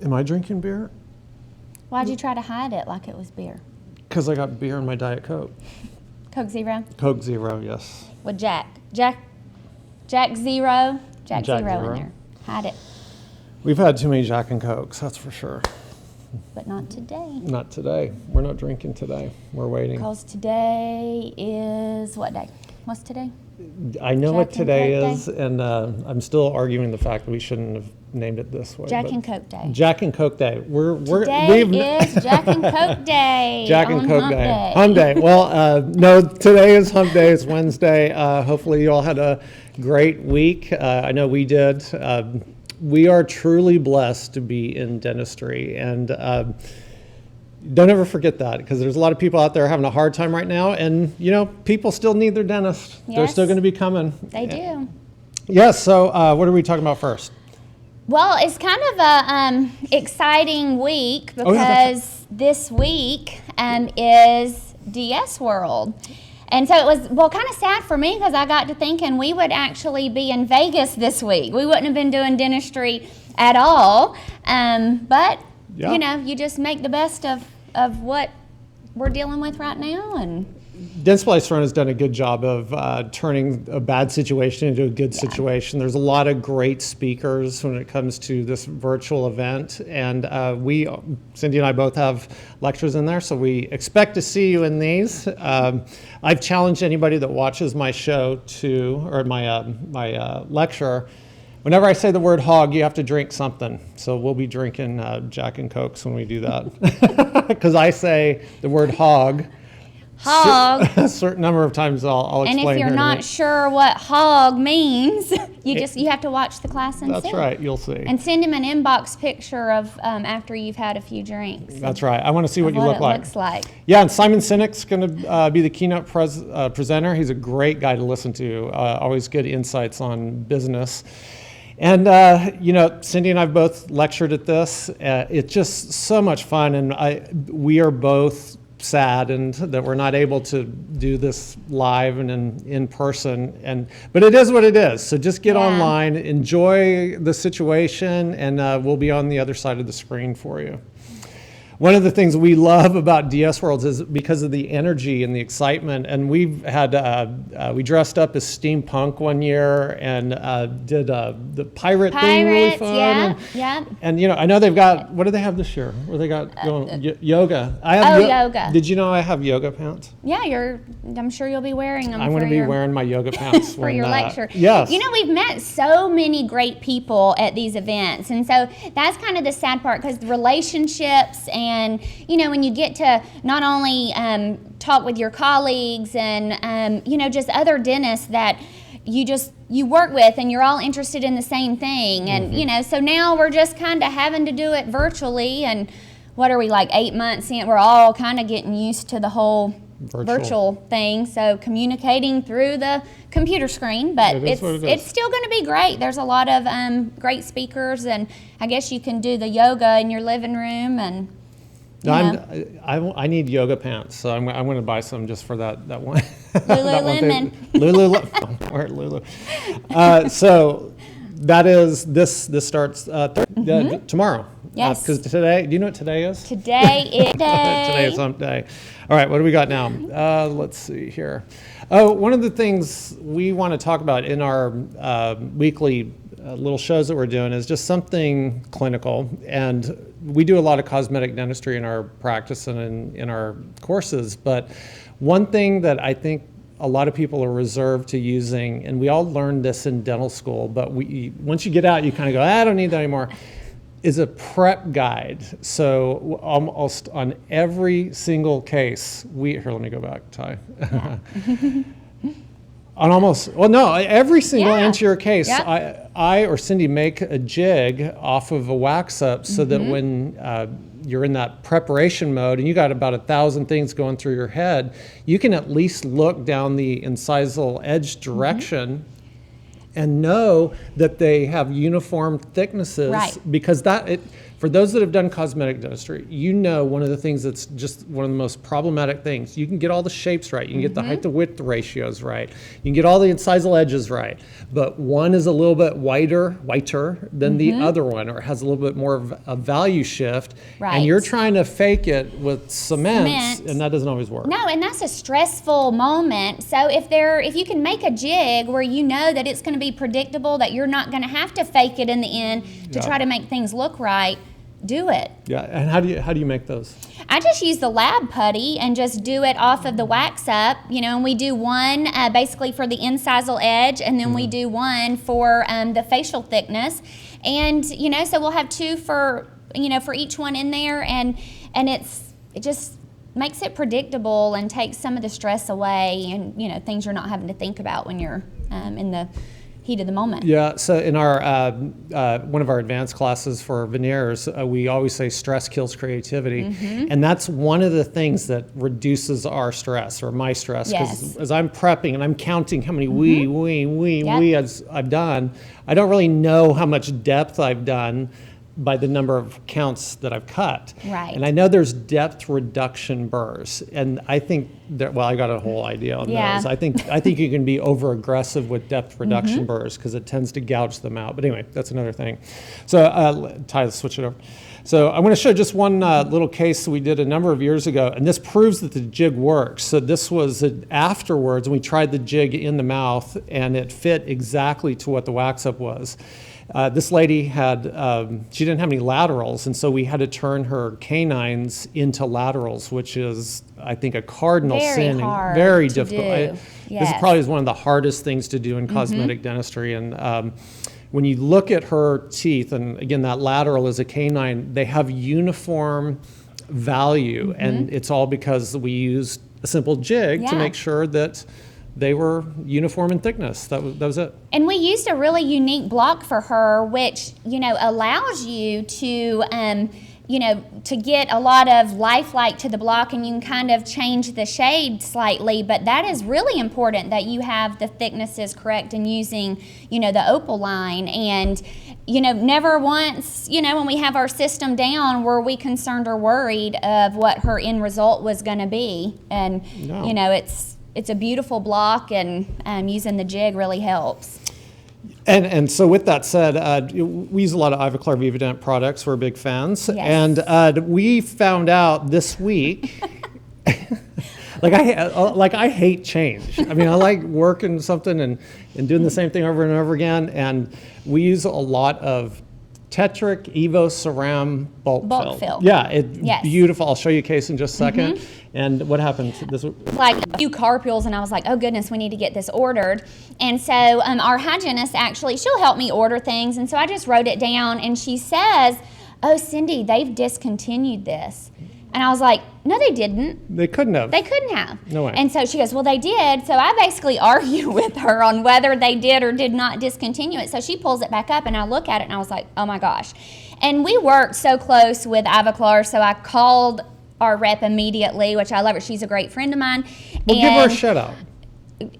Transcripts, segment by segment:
Am I drinking beer? Why'd you try to hide it like it was beer? Because I got beer in my Diet Coke. Coke Zero? Coke Zero, yes. With Jack Zero? Jack Zero in Zero. there. Hide it. We've had too many Jack and Cokes, that's for sure. But not today. Not today. We're not drinking today. We're waiting. Because today is what day? What's today? I know what Jack and today Coke is, and I'm still arguing the fact that we shouldn't have named it this way. Jack but and Coke Day. Jack and Coke Day. Today is Jack and Coke Day. Jack and on Coke Hump Day. Hump Day. Well, no, today is Hump Day. It's Wednesday. Hopefully you all had a great week. I know we did. We are truly blessed to be in dentistry, and don't ever forget that, because there's a lot of people out there having a hard time right now, and people still need their dentist. Yes. They're still going to be coming. They do. Yes. So what are we talking about first? Well, it's kind of a exciting week because this week is DS World. And so it was, kind of sad for me because I got to thinking we would actually be in Vegas this week. We wouldn't have been doing dentistry at all. But, you just make the best of what we're dealing with right now. And Dentsply Run has done a good job of turning a bad situation into a good situation. There's a lot of great speakers when it comes to this virtual event. And Cindy and I both have lectures in there, so we expect to see you in these. I've challenged anybody that watches my show or my lecture, whenever I say the word hog, you have to drink something. So we'll be drinking Jack and Cokes when we do that. Because I say the word hog a certain number of times. I'll explain. And if you're not sure what hog means, you have to watch the class and see. That's right, you'll see. And send him an inbox picture of after you've had a few drinks. That's right. I want to see what you look like. Looks like. Yeah, and Simon Sinek's going to be the keynote presenter. He's a great guy to listen to. Always good insights on business. And, Cindy and I both lectured at this. It's just so much fun, and we are both saddened that we're not able to do this live and in person, but it is what it is. So just get online, enjoy the situation, and we'll be on the other side of the screen for you. One of the things we love about DS Worlds is because of the energy and the excitement. And we've had, we dressed up as steampunk one year and did the pirate thing really fun. And I know they've got, what do they have this year? What do they got going? Yoga. Yoga. Did you know I have yoga pants? Yeah, I'm sure you'll be wearing them. I'm going to be wearing my yoga pants for your lecture. Yes. We've met so many great people at these events. And so that's kind of the sad part, because the relationships and, when you get to not only talk with your colleagues and, just other dentists that you work with and you're all interested in the same thing. And, so now we're just kind of having to do it virtually. And what are we, like 8 months in? We're all kind of getting used to the whole virtual thing. So communicating through the computer screen, but it's still going to be great. There's a lot of great speakers, and I guess you can do the yoga in your living room. And I need yoga pants, so I'm going to buy some just for that one. Lululemon. Lulu. So that is this starts tomorrow. Yes. Because today, do you know what today is? Today Today is Hump Day. All right, what do we got now? Let's see here. Oh, one of the things we want to talk about in our weekly little shows that we're doing is just something clinical. And we do a lot of cosmetic dentistry in our practice and in our courses. But one thing that I think a lot of people are reserved to using, and we all learned this in dental school, but once you get out, you kind of go, I don't need that anymore, is a prep guide. So almost on every single case, here, let me go back, Ty. Yeah. Every single anterior case, I or Cindy make a jig off of a wax up so that when you're in that preparation mode and you got about 1,000 things going through your head, you can at least look down the incisal edge direction and know that they have uniform thicknesses, because For those that have done cosmetic dentistry, you know one of the things that's just one of the most problematic things. You can get all the shapes right. You can get the height to width ratios right. You can get all the incisal edges right. But one is a little bit whiter than the other one, or has a little bit more of a value shift. Right. And you're trying to fake it with cement, and that doesn't always work. No, and that's a stressful moment. So if you can make a jig where you know that it's going to be predictable, that you're not going to have to fake it in the end to try to make things look right, do it. Yeah, and how do you make those? I just use the lab putty and just do it off of the wax up, and we do one basically for the incisal edge, and then we do one for the facial thickness, and so we'll have two for for each one in there, and it just makes it predictable and takes some of the stress away, and things you're not having to think about when you're in the heat of the moment. Yeah, so in our one of our advanced classes for veneers, we always say stress kills creativity, and that's one of the things that reduces our stress, or my stress, because as I'm prepping and I'm counting how many we as I've done, I don't really know how much depth I've done by the number of counts that I've cut. Right. And I know there's depth reduction burrs, and I think that, I got a whole idea on those. I think you can be over aggressive with depth reduction burrs because it tends to gouge them out. But anyway, that's another thing. So Ty, let's switch it over. So I'm going to show just one little case we did a number of years ago, and this proves that the jig works. So this was afterwards, and we tried the jig in the mouth, and it fit exactly to what the wax up was. This lady had, she didn't have any laterals, and so we had to turn her canines into laterals, which is, I think, a cardinal sin. Hard Very to difficult. do. This is probably one of the hardest things to do in cosmetic dentistry. And when you look at her teeth, and again, that lateral is a canine, they have uniform value, and it's all because we used a simple jig to make sure that they were uniform in thickness. That was it. And we used a really unique block for her, which, allows you to, to get a lot of lifelike to the block, and you can kind of change the shade slightly. But that is really important, that you have the thicknesses correct and using, the opal line. And, never once, when we have our system down, were we concerned or worried of what her end result was going to be. And, it's a beautiful block, and using the jig really helps. And so with that said, we use a lot of Ivoclar Vivadent products. We're big fans. Yes. And we found out this week, I hate change. I mean, I like working something and doing the same thing over and over again. And we use a lot of Tetric Evo Ceram bulk fill. Yeah, it's beautiful. I'll show you a case in just a second. And what happened? Like a few carpules, and I was like, oh goodness, we need to get this ordered. And so our hygienist actually, she'll help me order things. And so I just wrote it down, and she says, oh, Cindy, they've discontinued this. And I was like, no, they didn't. They couldn't have. They couldn't have. No way. And so she goes, well, they did. So I basically argue with her on whether they did or did not discontinue it. So she pulls it back up, and I look at it, and I was like, oh my gosh. And we worked so close with Ivoclar, so I called our rep immediately, which I love her. She's a great friend of mine. Well, give her a shout out.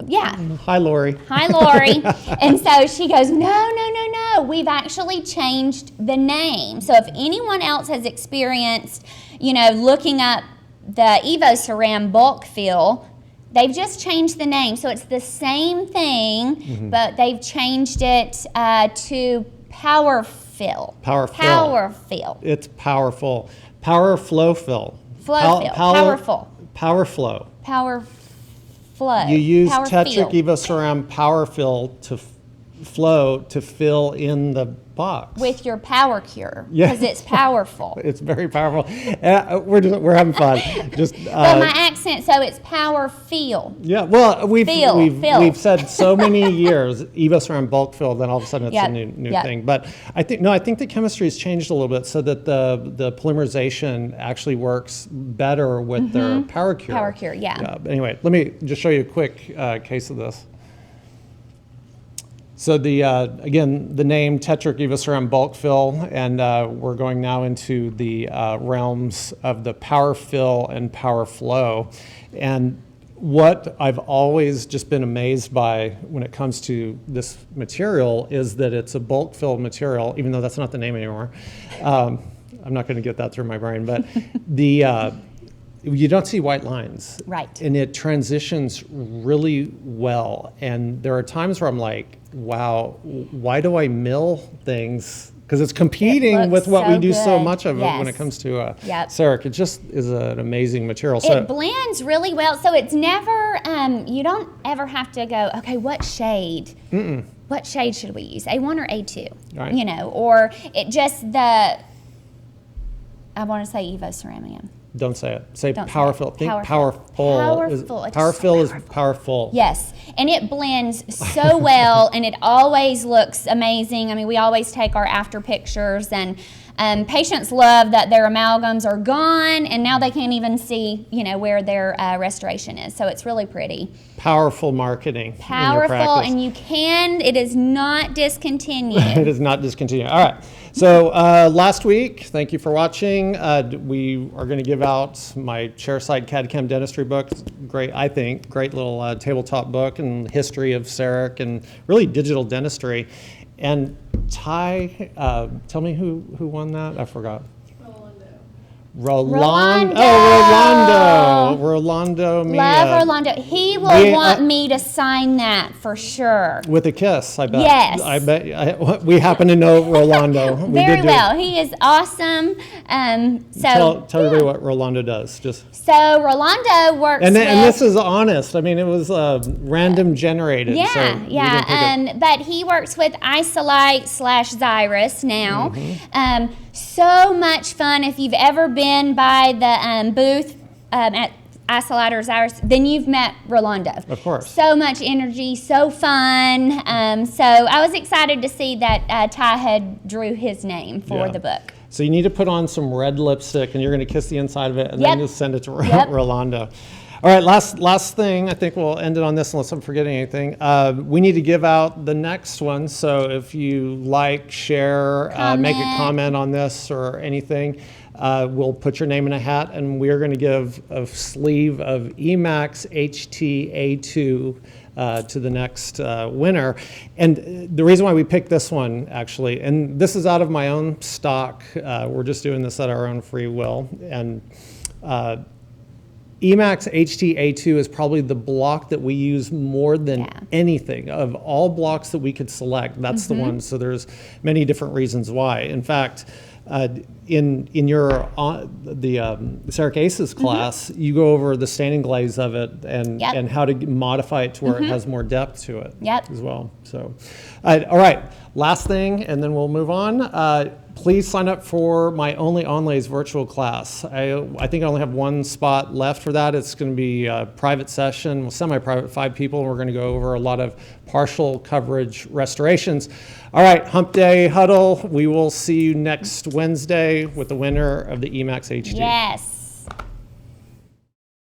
Yeah. Hi, Lori. Hi, Lori. And so she goes, no. We've actually changed the name. So if anyone else has experienced, looking up the Evo Ceram bulk fill, they've just changed the name. So it's the same thing, but they've changed it to Power Fill. Power Fill. Power Fill. It's powerful. Power Flow Fill. Flow Fill. Powerful. Power Flow. Power Flow. You use Power Tetric Fill. Evo Ceram Power Fill to flow to fill in the box. With your Power Cure, because it's powerful. It's very powerful. We're having fun. Just but my accent, so it's Power Feel. Yeah, well, we've said so many years Evo Ceram bulk fill, then all of a sudden it's a new thing. But I think the chemistry has changed a little bit, so that the polymerization actually works better with their Power Cure. Power Cure, yeah. Anyway, let me just show you a quick case of this. So again, the name Tetric Evo Ceram bulk fill, and we're going now into the realms of the Power Fill and Power Flow. And what I've always just been amazed by when it comes to this material is that it's a bulk fill material, even though that's not the name anymore. I'm not going to get that through my brain, but you don't see white lines. Right. And it transitions really well. And there are times where I'm like, wow, why do I mill things? Because it's competing with what we do so much of it when it comes to CEREC. It just is an amazing material. So it blends really well. So it's never, you don't ever have to go, okay, what shade? What shade should we use? A1 or A2? Right. You know, or it just I want to say Evoceramium. Don't say it. Say Don't say powerful. it. Think Powerful. powerful. It's Powerful so is powerful. Yes, and it blends so well, and it always looks amazing. I mean, we always take our after pictures, and patients love that their amalgams are gone, and now they can't even see, you know, where their restoration is. So it's really pretty. Powerful marketing. Powerful, and it is not discontinued. It is not discontinued. All right. So last week, thank you for watching. We are going to give out my chairside CAD/CAM dentistry book. Great, I think, great little tabletop book and history of CEREC and really digital dentistry. And Ty, tell me who won that? I forgot. Rolando. Oh, Rolando. Love Rolando. He will want me to sign that for sure. With a kiss, I bet. Yes. I bet. We happen to know Rolando. Very well. He is awesome. Tell everybody what Rolando does. So Rolando works and with... And this is honest. I mean, it was random generated. Yeah. But he works with Isolite/Xyrus now. So much fun. If you've ever been by the booth at Isolite or Xyrus, then you've met Rolando. Of course. So much energy, so fun. So I was excited to see that Ty had drew his name for the book. So you need to put on some red lipstick, and you're going to kiss the inside of it, and then you'll send it to Rolando. All right, last thing. I think we'll end it on this unless I'm forgetting anything. We need to give out the next one. So if you like, share, make a comment on this or anything, we'll put your name in a hat, and we are going to give a sleeve of Emax HTA2 to the next winner. And the reason why we picked this one, actually, and this is out of my own stock. We're just doing this at our own free will. And Emax HTA2 is probably the block that we use more than anything. Of all blocks that we could select, that's the one. So there's many different reasons why. In fact, in your the CEREC ACES class, you go over the staining glaze of it and how to modify it to where it has more depth to it as well. So, all right, last thing, and then we'll move on. Please sign up for my Only Onlays virtual class. I think I only have one spot left for that. It's going to be a private session, semi-private, 5 people, and we're going to go over a lot of partial coverage restorations. All right, Hump Day Huddle. We will see you next Wednesday with the winner of the Emax HD. Yes.